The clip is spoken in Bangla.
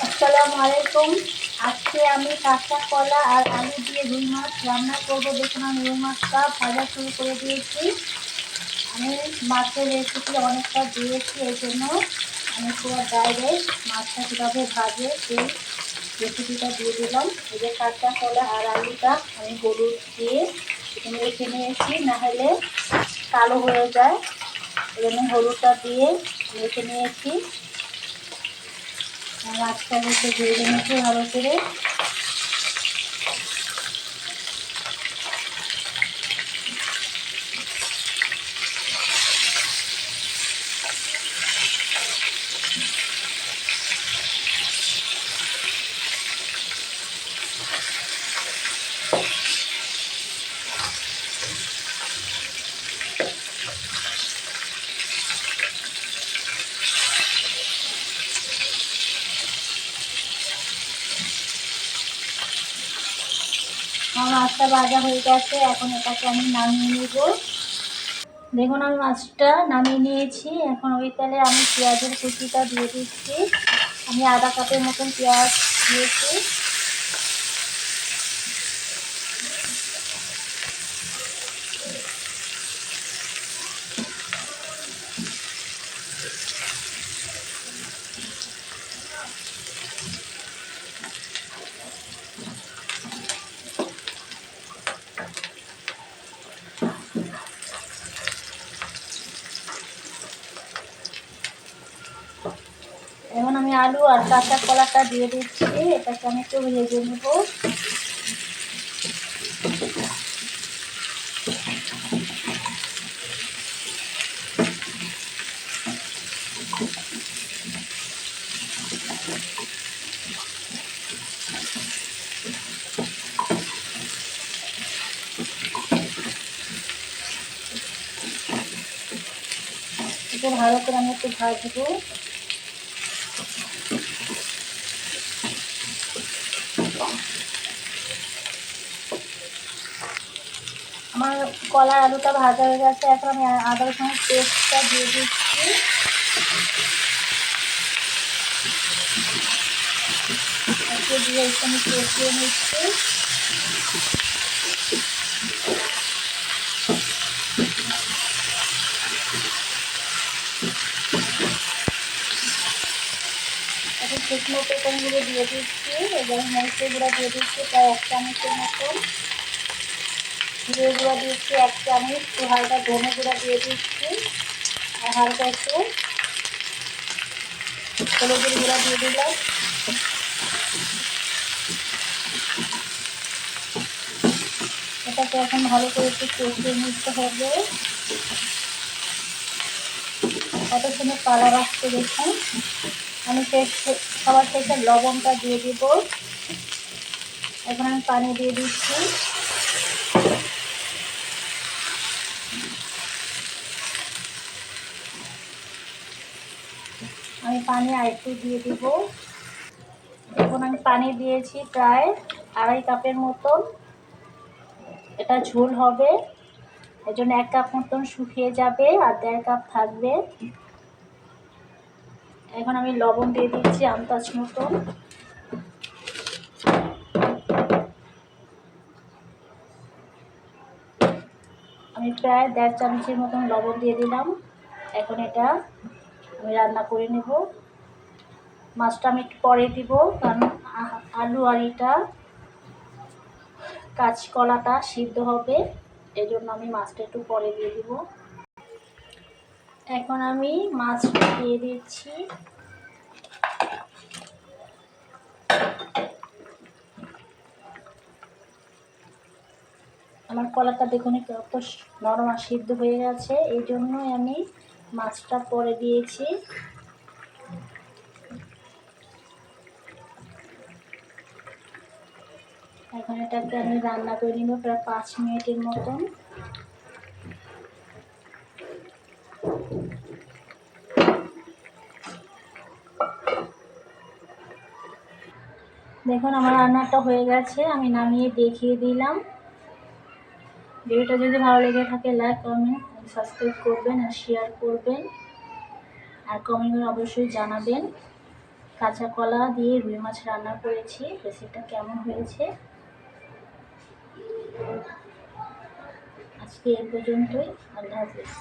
আসসালামু আলাইকুম। আজকে আমি কাঁচা কলা আর আলু দিয়ে রুই মাছ রান্না করবো। দেখুন আমি রুই মাছটা ভাজা শুরু করে দিয়েছি। আমি মাছের রেসিপি অনেকটা দিয়েছি, এই জন্য আমি পুরো ডাইরেক্ট মাছটা কীভাবে ভাজে সেই রেসিপিটা দিয়ে দিলাম। এই যে কাঁচা কলা আর আলুটা আমি হলুদ দিয়ে মেখে নিয়েছি, নাহলে কালো হয়ে যায়। এই জন্য হলুদটা দিয়ে মেখে নিয়েছি। মাছটা একটু ভেজে নিয়েছি ভালো করে। আমার মাছটা ভাজা হয়ে গেছে, এখন এটাকে আমি নামিয়ে নেব। দেখুন আমি মাছটা নামিয়ে নিয়েছি। এখন ওই তেলে আমি পেঁয়াজের কুচিটা দিয়ে দিচ্ছি। আমি আধা কাপের মতন পেঁয়াজ দিয়েছি। এখন আমি আলু আর কাঁচা কলাটা দিয়ে দিচ্ছি। এটাকে আমি একটু ভেজে নেব। একটু ভালো করে আমি একটু ভাজবো। আমার কলার আলুটা ভাজা হয়ে গেছে। এখন আমি আদা রসুনের পেস্টটা দিয়ে দিচ্ছি। একটু দিয়ে একটু আমি কষিয়ে নিচ্ছি। এখন শুকনো উপকরণগুলো দিয়ে দিচ্ছি এবং মরিচের গুঁড়া দিয়ে দিচ্ছি প্রায় 1 চামচের মতন। জিরে গুঁড়া দিচ্ছি 1 চামচ। একটু হালকা ধনে গুঁড়া দিয়ে দিচ্ছি আর হালকা একটু হলুদের গুঁড়া দিয়ে দিলাম। এটাকে এখন ভালো করে একটু কষিয়ে নিতে হবে। কত সুন্দর কালার আসছে দেখুন। আমি সবার শেষে লবণটা দিয়ে দিব। এখন আমি পানি দিয়ে দিচ্ছি। আমি পানি আরেকটু দিয়ে দিব। এখন আমি পানি দিয়েছি প্রায় 2.5 কাপের মতন। এটা ঝোল হবে, এর জন্য 1 কাপ মতন শুকিয়ে যাবে আর 1.5 কাপ থাকবে। এখন আমি লবণ দিয়ে দিচ্ছি আন্দাজ মতন। আমি প্রায় 1.5 চামচের মতন লবণ দিয়ে দিলাম। এখন এটা আমি রান্না করে নেব। মাছটা আমি একটু পরে দিব, কারণ আলু আর এটা কাঁচকলাটা সিদ্ধ হবে, এই জন্য আমি মাছটা একটু পরে দিয়ে দিব। এখন আমি মাছটা দিয়ে দিচ্ছি। আমার কলাটা দেখুন কত নরম আর সিদ্ধ হয়ে গেছে, এই জন্যই আমি মাছটা পরে দিয়েছি। এখন এটাকে আমি রান্না করে নিব প্রায় 5 মিনিটের মতন। দেখুন আমার রান্নাটা হয়ে গেছে, আমি নামিয়ে দেখিয়ে দিলাম। ভিডিওটা যদি ভালো লেগে থাকে লাইক কমেন্ট সাবস্ক্রাইব করবেন আর শেয়ার করবেন আর কমেন্ট করে অবশ্যই জানাবেন। কাঁচা কলা দিয়ে রুই মাছ রান্না করেছি। রেসিপিটা কেমন হয়েছে আজকে এই পর্যন্তই। আল্লাহ হাফিজ।